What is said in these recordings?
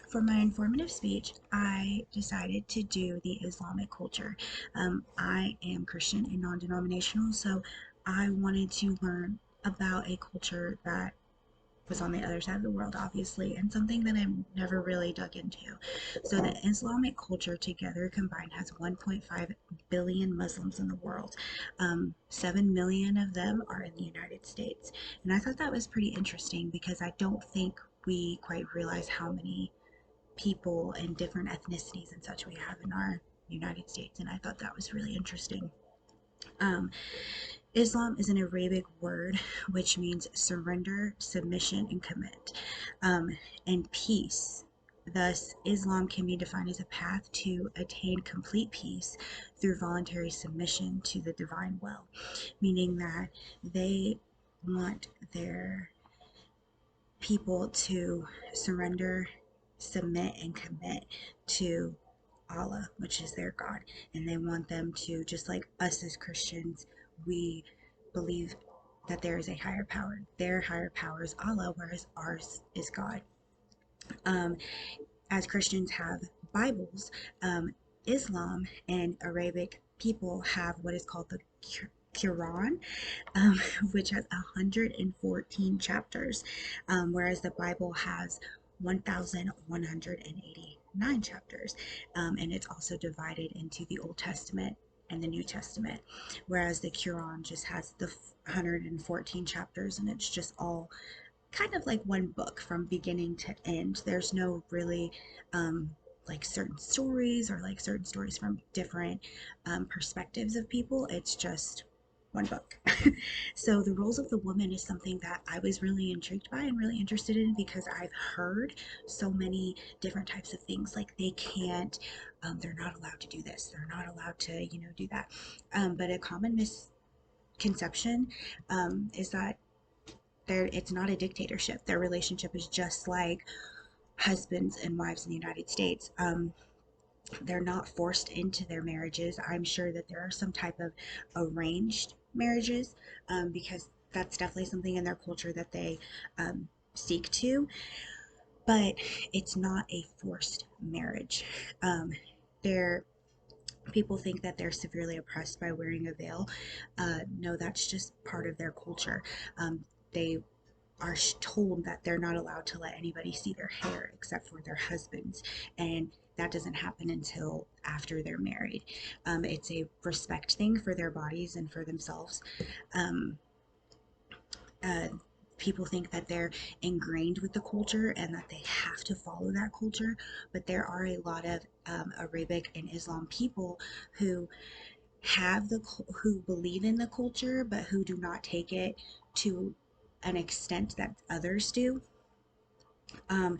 For my informative speech, I decided to do the Islamic culture. I am Christian and non denominational, so I wanted to learn about a culture that was on the other side of the world, obviously, and something that I've never really dug into. So, the Islamic culture together combined has 1.5 billion Muslims in the world. 7 million of them are in the United States. And I thought that was pretty interesting because I don't think we quite realize how many people and different ethnicities and such we have in our United States, and I thought that was really interesting. Um, Islam is an Arabic word which means surrender, submission, and commit, um, and peace. Thus, Islam can be defined as a path to attain complete peace through voluntary submission to the divine will, meaning that they want their people to surrender, submit, and commit to Allah, which is their God. And they want them to, just like us as Christians, we believe that there is a higher power. Their higher power is Allah, whereas ours is God. Um, as Christians have Bibles, Islam and Arabic people have what is called the Quran, um, which has 114 chapters, whereas the Bible has 1,189 chapters. And it's also divided into the Old Testament and the New Testament, whereas the Quran just has the 114 chapters and it's just all kind of like one book from beginning to end. There's no really um, like certain stories or like certain stories from different perspectives of people. It's just one book. So the roles of the woman is something that I was really intrigued by and really interested in because I've heard so many different types of things like they can't, they're not allowed to do this, they're not allowed to, do that. But a common misconception is that it's not a dictatorship. Their relationship is just like husbands and wives in the United States. They're not forced into their marriages. I'm sure that there are some type of arranged marriages because that's definitely something in their culture that they seek to, but it's not a forced marriage. They're People think that they're severely oppressed by wearing a veil. No, that's just part of their culture. They are told that they're not allowed to let anybody see their hair except for their husbands, and that doesn't happen until after they're married. It's a respect thing for their bodies and for themselves. Um, uh, People think that they're ingrained with the culture and that they have to follow that culture, but there are a lot of Arabic and Islam people who who believe in the culture but who do not take it to an extent that others do. Um,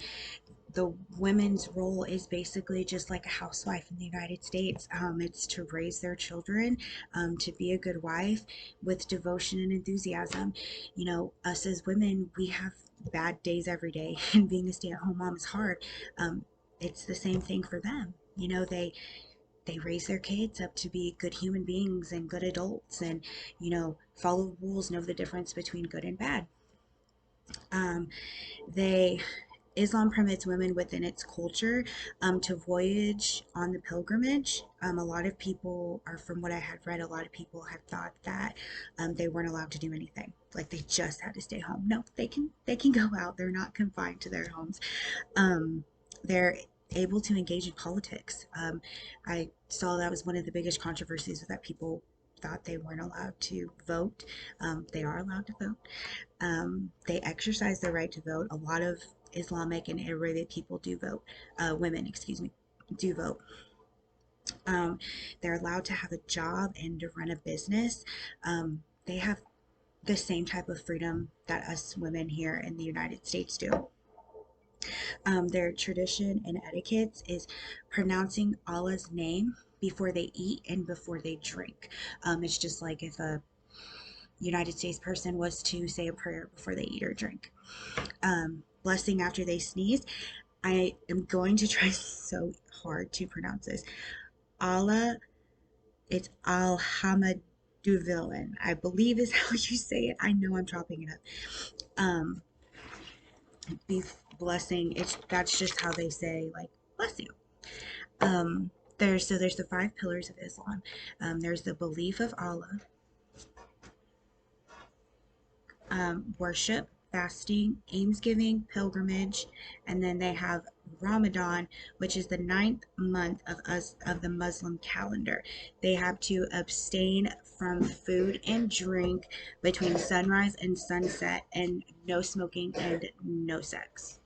the women's role is basically just like a housewife in the United States. It's to raise their children, to be a good wife with devotion and enthusiasm. Us as women, we have bad days every day, and being a stay-at-home mom is hard. Um, it's the same thing for them. They raise their kids up to be good human beings and good adults, and follow rules, know the difference between good and bad. Um, they Islam permits women within its culture to voyage on the pilgrimage. A lot of people, or from what I had read, a lot of people had thought that they weren't allowed to do anything, like they just had to stay home. No, they can go out. They're not confined to their homes. They're able to engage in politics. I saw that was one of the biggest controversies, that people thought they weren't allowed to vote. They are allowed to vote. They exercise their right to vote. A lot of Islamic and Arabic people do vote. Women, excuse me, do vote. They're allowed to have a job and to run a business. They have the same type of freedom that us women here in the United States do. Their tradition and etiquettes is pronouncing Allah's name before they eat and before they drink. It's just like if a United States person was to say a prayer before they eat or drink. Blessing after they sneeze. I am going to try so hard to pronounce this. Allah, it's Alhamdulillahi, I believe is how you say it. I know I'm chopping it up. Um, beef blessing. That's just how they say, like, bless you. Um, there's the five pillars of Islam. There's the belief of Allah, worship, fasting, almsgiving, pilgrimage, and then they have Ramadan, which is the ninth month of the Muslim calendar. They have to abstain from food and drink between sunrise and sunset, and no smoking and no sex.